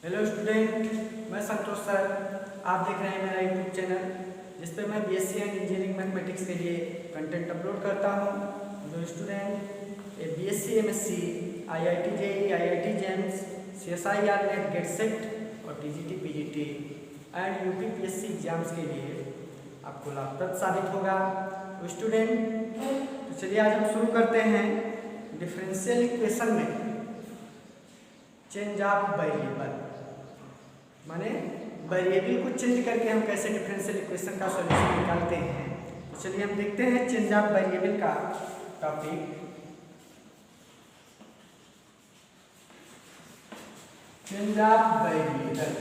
Hello student, मैं संतोष sir. आप देख रहे हैं मेरा यूट्यूब चैनल जिस पे मैं बीएससी एंड इंजीनियरिंग मैथमेटिक्स के लिए कंटेंट अपलोड करता हूं। जो स्टूडेंट ये BSc MSc IIT JEE IIT JAM CSIR NET GATE SET और TGT PGT and UPPSC exams के लिए आपको लाभप्रद साबित होगा। तो स्टूडेंट, तो चलिए आज हम शुरू करते हैं डिफरेंशियल इक्वेशन में चेंज ऑफ वेरिएबल, माने वेरिएबल को चेंज करके हम कैसे डिफरेंशियल इक्वेशन का सॉल्यूशन निकालते हैं। तो चलिए हम देखते हैं चेंज ऑफ वेरिएबल का टॉपिक। चेंज ऑफ वेरिएबल,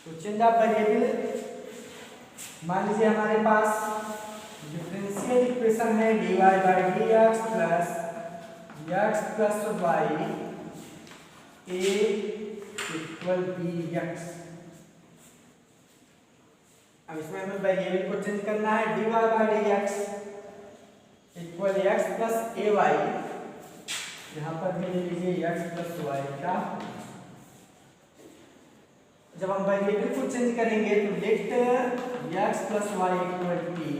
तो चेंज ऑफ वेरिएबल मान लीजिए हमारे पास डिफरेंशियल इक्वेशन है dy by d x plus x plus y a equal b x. अब इसमें हमें वेरिएबल को चेंज करना है dy by d x equal x plus a y. यहाँ पर भी ले लीजिए एक्स प्लस वाई का। जब हम वेरिएबल को चेंज करेंगे तो let x plus y equal t,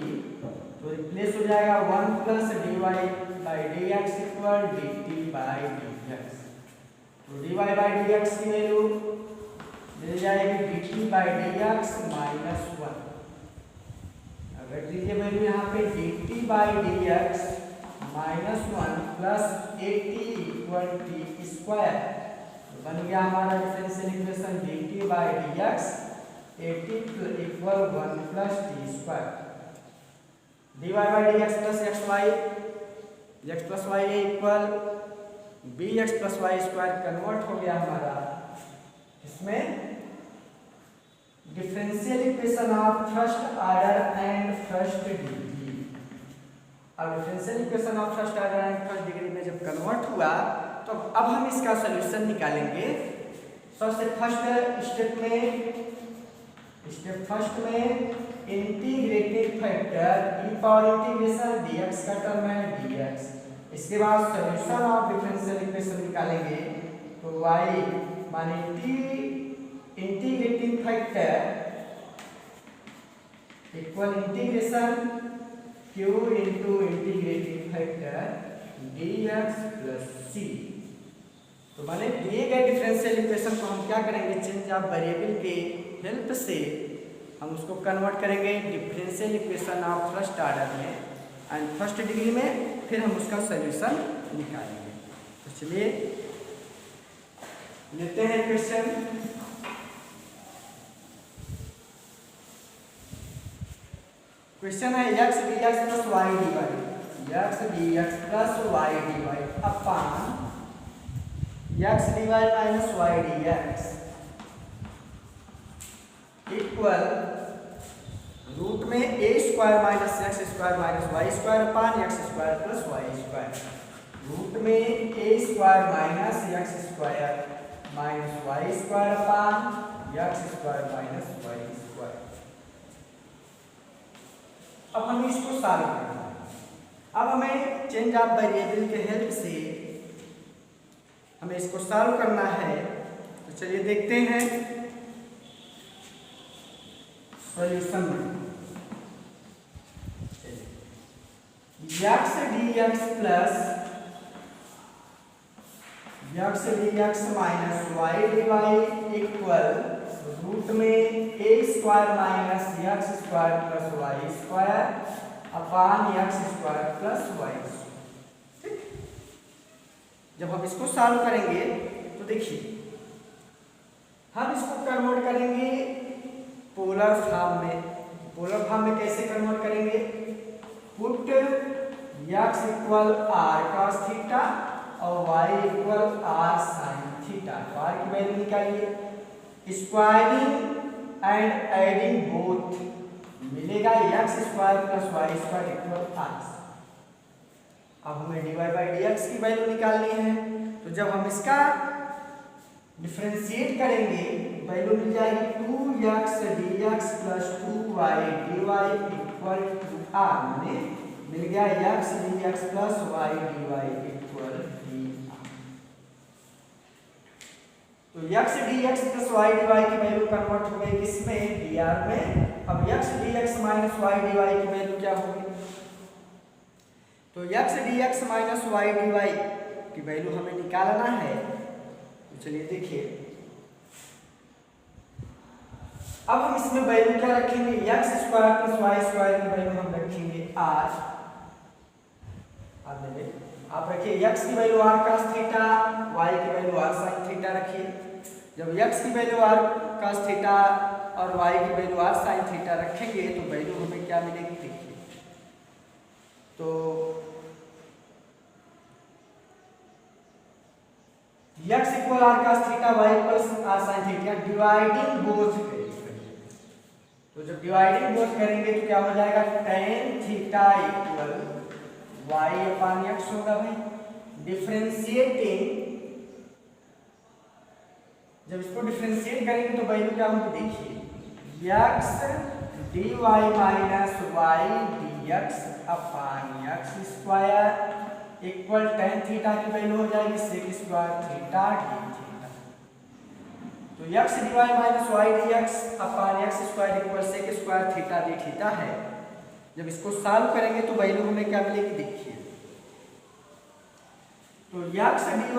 तो रिप्लेस हो जाएगा 1 plus d y by d x equal d t by d x. तो d y by d x की वैल्यू मिल जाएगी d t by d x minus 1। अगर दीजिए value यहाँ पे d t by d x minus 1 plus a t equal t square. तो बन गया हमारा differential equation d t by d x a t equal 1 plus t square. dy by d x plus x plus y equal b x plus y square convert हो गया हमारा इसमें differential equation of first order and first degree. अब differential equation of first order and first degree में जब convert हुआ तो अब हम इसका सॉल्यूशन निकालेंगे। सबसे स्टेप फर्स्ट में इंटीग्रेटेड फैक्टर ई पावर इंटीग्रेशन dx का टर्म है dx। इसके बाद सॉल्यूशन ऑफ डिफरेंशियल इक्वेशन निकालेंगे तो y माने integrating factor equal integration q into integrating factor dx plus c। तो माने दिए गए डिफरेंशियल इक्वेशन को हम क्या करेंगे, चेंज ऑफ वेरिएबल के हेल्प से हम उसको कन्वर्ट करेंगे differential equation of first order में एंड फर्स्ट डिग्री में, फिर हम उसका सॉल्यूशन निकालेंगे। तो चलिए लेते हैं क्वेश्चन। क्वेश्चन है x dx plus y dy, x dx plus y dy upon x dy minus y dx equal root में a square minus x square minus y square upon x square plus y square. Root में a square minus x square minus y square upon x square minus y square. अब हमें इसको solve करना है। अब हमें change of variable के help से हमें इसको सॉल्व करना है। तो चलिए देखते हैं सॉल्यूशन में। x dx plus x dx minus y dy equal root में a square minus x square plus y square upon x square plus y। ठीक, जब हम इसको सॉल्व करेंगे तो देखिए हम इसको कन्वर्ट करेंगे पोलर फॉर्म में। पोलर फॉर्म में कैसे कन्वर्ट करेंगे, put x equal r cos theta और y equal r sin theta. तो r की वैल्यू निकालिए, स्क्वायरिंग एंड एडिंग बोथ मिलेगा x square plus y square equal r। अब हमें dy बाई dx की वैल्यू निकालनी है। तो जब हम इसका डिफरेंशिएट करेंगे वैल्यू मिल जाएगी 2x dx plus 2y dy equal to r। माने मिल गया x dx plus y dy equal तो x dx plus y dy की वैल्यू कन्वर्ट हो गई किसमें, dr में। अब x dx minus y dy की वैल्यू क्या होगी, तो x dx minus y dy की वैल्यू हमें निकालना है। तो चलिए देखिए, अब हम इसमें वैल्यू क्या रखेंगे, x square plus y square की वैल्यू हम रखेंगे r। आप रखिए x की value r cos theta, y की वैल्यू r sin थीटा रखिए। जब x की वैल्यू r cos थीटा और y की वैल्यू r sin थीटा रखेंगे तो वैल्यू हमें क्या मिलेगी, देखिए तो x equal r cos theta, y equal r sin theta, dividing both करेंगे। तो जब डिवाइडिंग बोथ करेंगे तो क्या हो जाएगा, tan थीटा इक्वल y अपान x होगा भाई। डिफरेंशिएटिंग, जब इसको डिफरेंशिएट करेंगे तो वैल्यू क्या होगी, देखिए x dy minus y dx अपान x square equal tan theta की वैल्यू हो जाएगी sec square theta d theta. तो x dy minus y dx अपान x square equal sec square theta d theta है। जब इसको सॉल्व करेंगे तो वैल्यू हमें क्या मिलेगी, देखिए तो x dy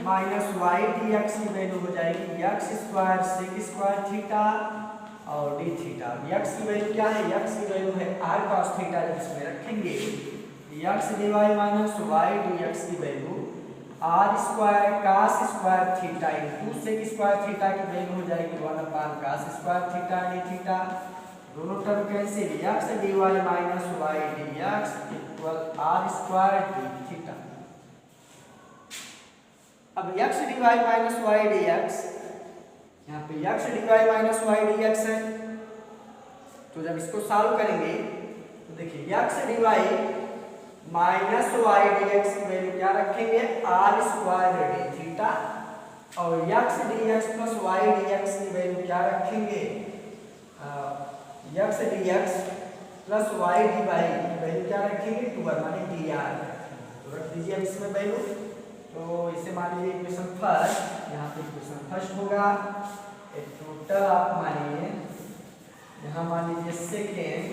minus y dx की वैल्यू हो जाएगी x square sec square theta और d थीटा। x की वैल्यू क्या है, x की वैल्यू है r cos थीटा। जब इसमें रखेंगे x dy minus y dx की value r square cos square theta into sec square theta की वैल्यू हो जाएगी 1 upon cos square theta d theta. दोनों term cancel, x dy minus y dx equal r square d theta. अब x dy minus y dx, यहाँ पे x dy minus y dx है, तो जब इसको सॉल्व करेंगे तो देखिए x dy minus y dx की वैल्यू क्या रखेंगे, r स्क्वायर d थीटा, और x dx plus y dx की वैल्यू क्या रखेंगे, x dx plus y dy की वैल्यू क्या रखेंगे, 2r माने dr। तो रख दीजिए अब इसमें वैल्यू। तो इसे मान लीजिए इक्वेशन फर्स्ट, यहाँ पे इक्वेशन फर्स्ट होगा। एक टोटल आप मानिए, यहाँ मान लीजिए सेकेंड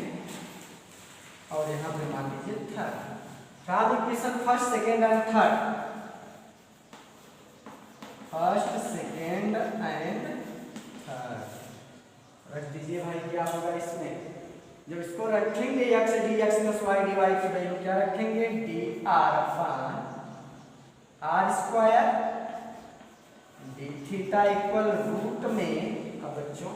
और यहाँ पे मान लीजिए थर्ड। कहा equation first second and third, first second and third रख दीजिए भाई। क्या होगा इसमें, जब इसको रखेंगे x dx plus y dy की वैल्यू क्या रखेंगे, dr upon r square d theta equal root में, अब बच्चों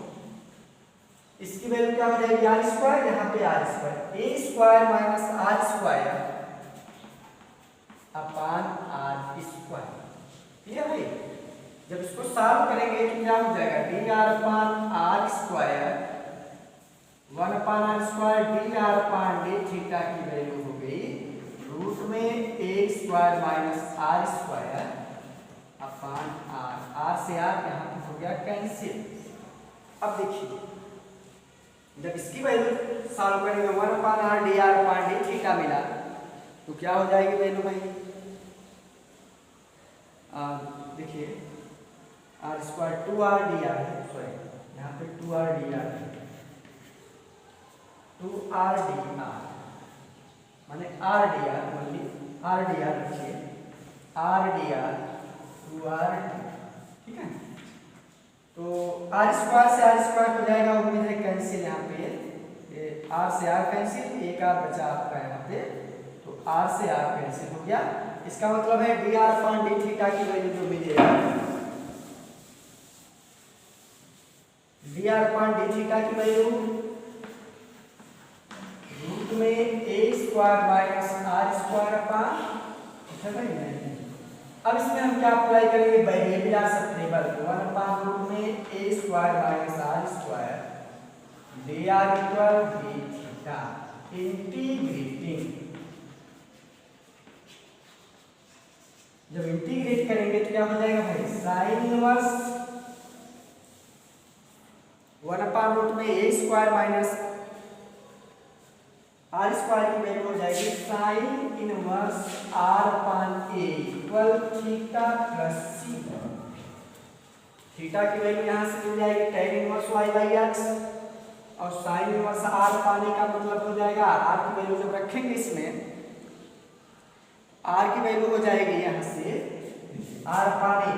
इसकी वैल्यू क्या हो जाएगी, r स्क्वायर, यहाँ पे r square, a square minus r square upon r square. ठीक है भाई। जब इसको सॉल्व करेंगे तो क्या हो जाएगा, dr अपान r स्क्वायर 1 अपान r स्क्वायर dr अपान d थीटा की वैल्यू हो गई रूट में a square minus r square upon r से r यहाँ पे हो गया कैंसिल। अब देखिए जब इसकी वैल्यू सॉल्व करेंगे 1 अपान r dr अपान d थीटा मिला तो क्या हो जाएगी वैल्यू भाई, देखिए r स्क्वायर 2r dr है, सॉरी यहाँ पे 2r dr है, 2r dr माने r dr, only r dr रखिए, r dr 2r, ठीक है। तो r स्क्वायर से r स्क्वायर हो जाएगा, उम्मीद है कैंसिल, यहाँ पे r से r कैंसिल, एक r बचा आपका यहाँ पे, तो r से r कैंसिल हो गया। इसका मतलब है dr अपान d थीटा की वैल्यू जो मिलेगा, dr अपान d थीटा की वैल्यू रूट में a square minus r square upon, ठीक है भाई। अब इसमें हम क्या अप्लाई करेंगे, वेरिएबल या सब्ट्रेबल, 1 अपान रूट में a square minus r square dr equal d theta integrating. जब इंटीग्रेट करेंगे तो क्या हो जाएगा भाई, साइन इनवर्स 1 अपान रूट में a square minus r square की वैल्यू हो जाएगी sine inverse r upon a equal theta plus c। Theta की वैल्यू यहाँ से मिल जाएगी tan inverse y by x, और साइन इनवर्स r पाने का मतलब हो जाएगा r की वैल्यू जब रखेंगे इसमें, r की वैल्यू हो जाएगी यहाँ से r पाने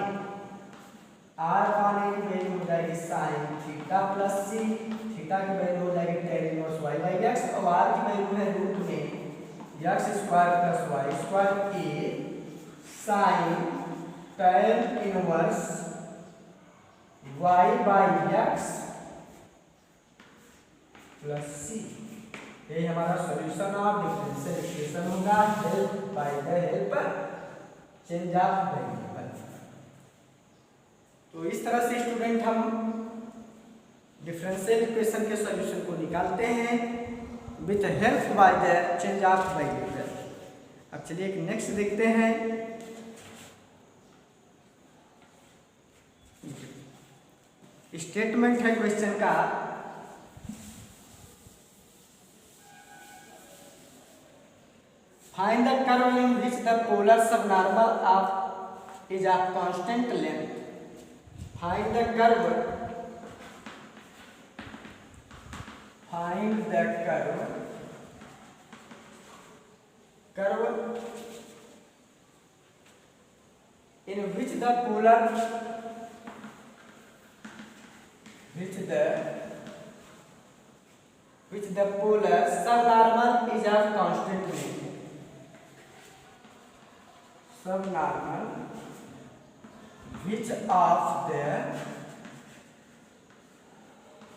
की वैल्यू हो जाएगी sine theta plus c, theta की वैल्यू हो जाएगी tan inverse y by x, और r की वैल्यू है रूट में x square plus y square a sine tan inverse y by x plus c. ये हमारा सॉल्यूशन ऑफ डिफरेंशियल इक्वेशन होगा, help by the help change of variable. तो इस तरह से स्टूडेंट हम डिफरेंशियल इक्वेशन के सॉल्यूशन को निकालते हैं with help by the change of variable. अब चलिए एक नेक्स्ट देखते हैं। स्टेटमेंट है क्वेश्चन का, find the curve in which the polar subnormal of is of constant length. Find the curve in which the polar subnormal is of constant length. Subnormal which of the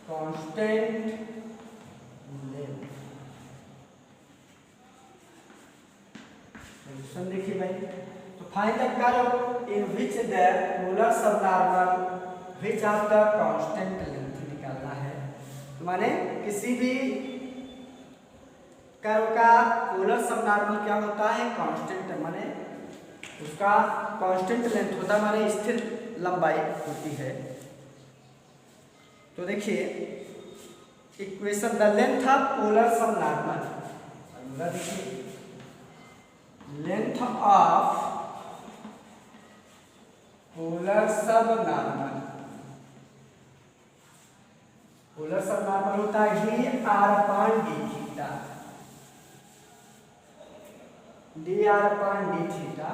constant length। Solution देखिए भाई, तो find the curve in which the polar subnormal which of the constant length निकालना है। तो माने किसी भी curve का पोलर सबनॉर्मल क्या होता है, कांस्टेंट, माने उसका कांस्टेंट लेंथ होता है, माने स्थिर लंबाई होती है। तो देखिए equation the length of polar subnormal, देखिए length of polar subnormal, polar subnormal होता है d r upon d theta, d r upon d theta,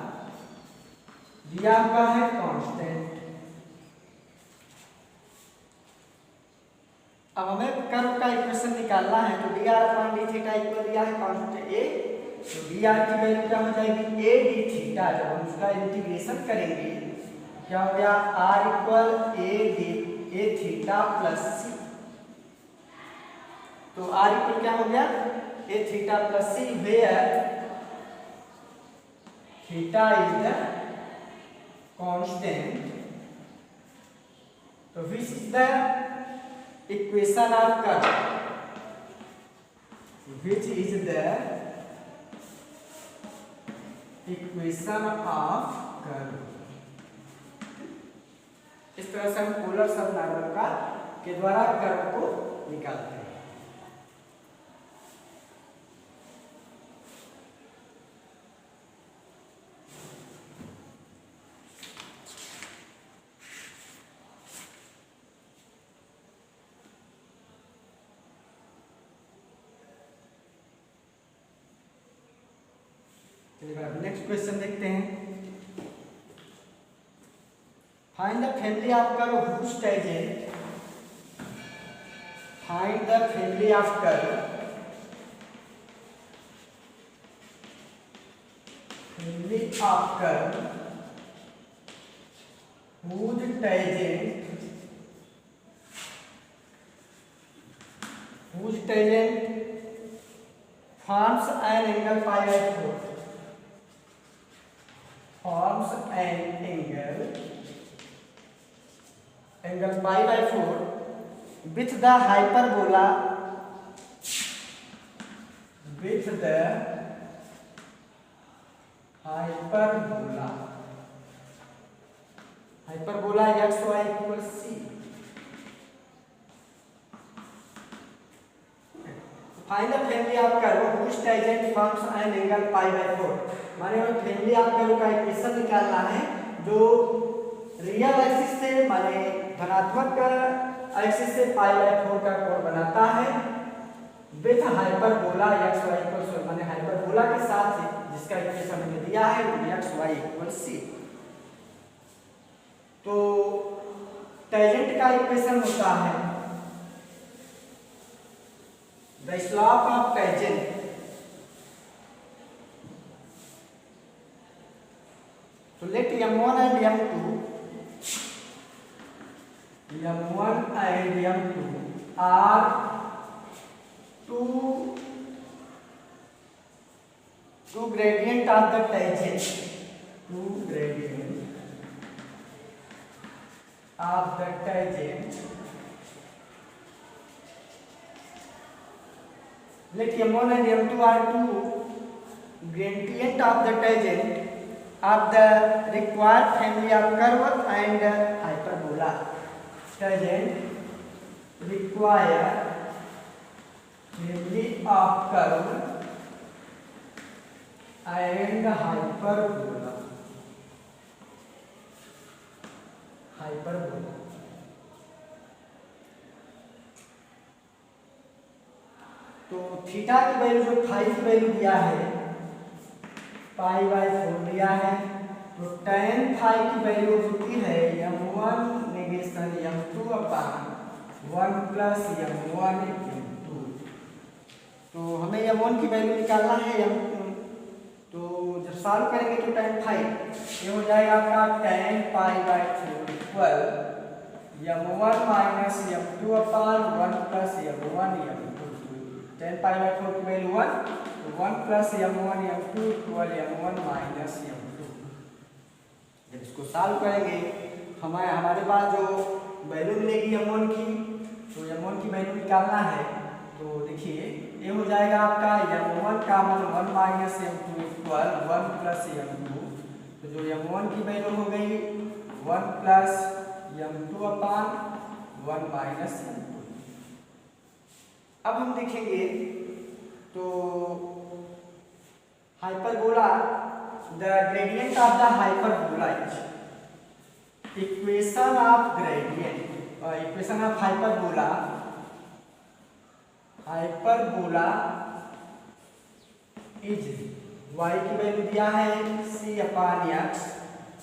दिया हुआ है कांस्टेंट। अब हमें कर्व का इक्वेशन निकालना है, तो D r upon d theta equal दिया है कांस्टेंट ए, तो डी आर की वैल्यू क्या हो जाएगी ए डी थीटा। जब हम उसका इंटीग्रेशन करेंगे क्या हो गया, r equal a theta plus c. तो आर इक्वल क्या हो गया a theta plus c, where theta is the constant. तो which is the equation of curve, which is the equation of curve. इस तरह से हम पोलर सबनॉर्मल का के द्वारा कर्व को निकालते हैं। नेक्स्ट क्वेश्चन देखते हैं। Find the family of curve whose tangent, find the family of curve, family of curve whose tangent forms an angle pi by 4, forms an angle pi by 4 with the hyperbola, with the hyperbola xy equals c। Find the family of curve which tangent forms an angle pi by 4। माने हमें family of curve का equation निकालना है जो real axis से माने धनात्मक axis से π/4 का कोण बनाता है with hyperbola x y equal माने हाइपरबोला के साथ जिसका इक्वेशन हमें दिया है x y इक्वल c। तो टेंजेंट का इक्वेशन होता है द स्लोप ऑफ टेंजेंट तो late m1 and m2 are two gradient of the tangent, two gradient of the tangent. Let m1 and m2 are two gradient of the tangent of the required family of curve and hyperbola. Tangent require family of curve and hyperbola. तो theta की value जो phi की value दिया है π/4 दिया है तो tan phi की वैल्यू होती है m1 negation m2 upon 1 plus m1 m2। तो हमें m1 की वैल्यू निकालना है तो जब सॉल्व करेंगे तो tan फाई ये हो जाएगा आपका tan π/4 equal m1 minus m2 upon 1 plus m1 m2। tan π/4 की वैल्यू 1 तो 1 plus m1 m2 equal m1 minus m2। जब इसको सॉल्व करेंगे हमारे पास जो वैल्यू मिलेगी m1 की तो m1 की वैल्यू निकालना है तो देखिए ये हो जाएगा आपका m1 का मान 1 minus m2 equal 1 plus m2। तो जो m1 की वैल्यू हो गई 1 plus m2 upon 1 minus m2। अब हम देखेंगे तो hyperbola the gradient of the hyperbola equation of gradient और equation of hyperbola is y की वैल्यू दिया है c अपान x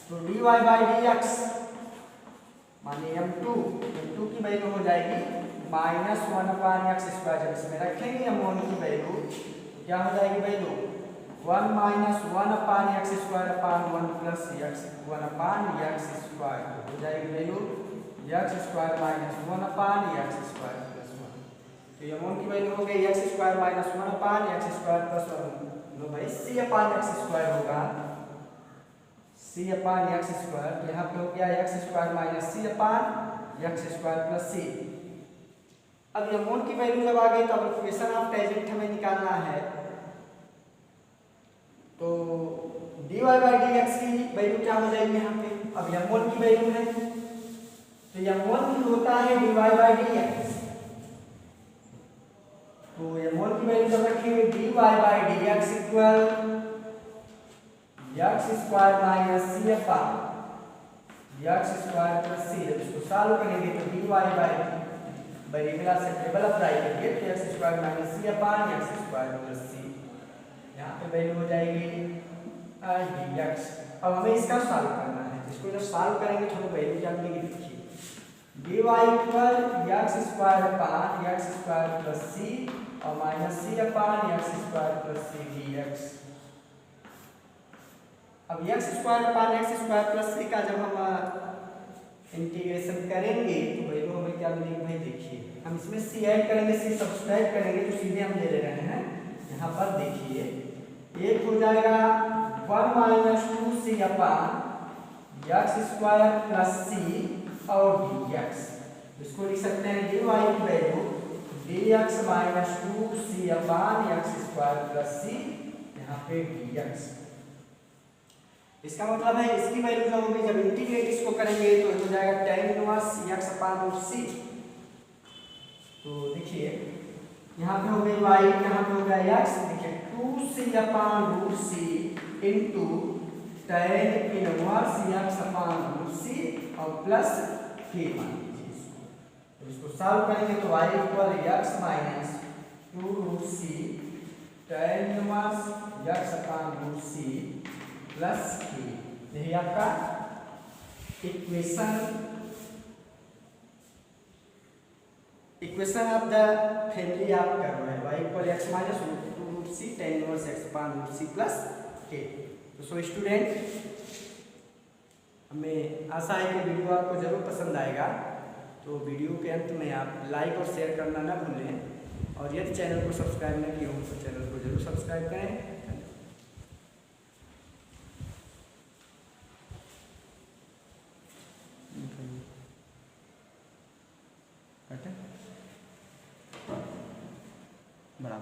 तो dy बाई dx माने m2 की वैल्यू हो जाएगी माइनस 1 अपान एक्स स्क्वायर। जब इसमें रखेंगे m1 की वैल्यू क्या हो जाएगी value 1 minus 1 upon x square upon 1 plus x 1 upon x square हो जाएगी value x square minus 1 upon x square plus 1। तो m1 की वैल्यू हो गई x square minus 1 upon x square plus 1। लो भाई c अपान एक्स स्क्वायर होगा c upon x square यहाँ पे हो गया x square minus c upon x square plus c। अब m1 की वैल्यू जब आ गई तो अब इक्वेशन ऑफ टेंजेंट हमें निकालना है तो dy बाई dx की वैल्यू क्या हो जाएगी यहाँ पे। अब m1 की वैल्यू है तो m1 की होता है dy बाई dx तो m1 की वैल्यू जब रखेंगे dy by dx equal x square minus c upon x square plus c। जब इसको सॉल्व करेंगे तो dy बाई वेरिएबल से टेबल अप्लाई करिए तो x square minus c upon x square plus c यहाँ पे वैल्यू हो जाएगी dx। अब हमें इसका सॉल्व करना है इसको जब सॉल्व करेंगे तो हमें वैल्यू क्या मिलेगी देखिए dy equal x square upon x square plus c और minus c upon x square plus c dx। अब x square upon x square plus c का जब हम इंटीग्रेशन करेंगे तो वैल्यू हमें क्या मिलेगी भाई देखिए हम इसमें c ऐड करेंगे c सब्सट्रैक्ट करेंगे तो सीधे हम ले ले रहे हैं यहाँ पर देखिए एक हो जाएगा 1 माइनस 2c अपान एक्स स्क्वायर प्लस c और dx। इसको लिख सकते हैं dy की वैल्यू dx माइनस 2c अपान एक्स स्क्वायर प्लस c यहाँ पे dx। इसका मतलब है इसकी वैल्यू जो होगी जब इंटीग्रेट इसको करेंगे तो हो जाएगा tan inverse x upon root c। तो देखिए यहाँ पे हो गई y यहाँ पे हो गया x देखिए 2c upon root c into tan inverse x upon root c और प्लस k मान लीजिए इसको सॉल्व करेंगे तो y equal x minus 2 root C tan inverse x upon root C plus k। यही आपका इक्वेशन ऑफ द फैमिली आप कर रहे हैं y equal x minus 2 root C tan inverse x upon root C plus k। तो so student, हमें आशा है कि वीडियो आपको जरूर पसंद आएगा। तो वीडियो के अंत में आप लाइक और शेयर करना ना भूलें, और यदि चैनल को सब्सक्राइब न किए हो तो चैनल को जरूर सब्सक्राइब करें। बराबर।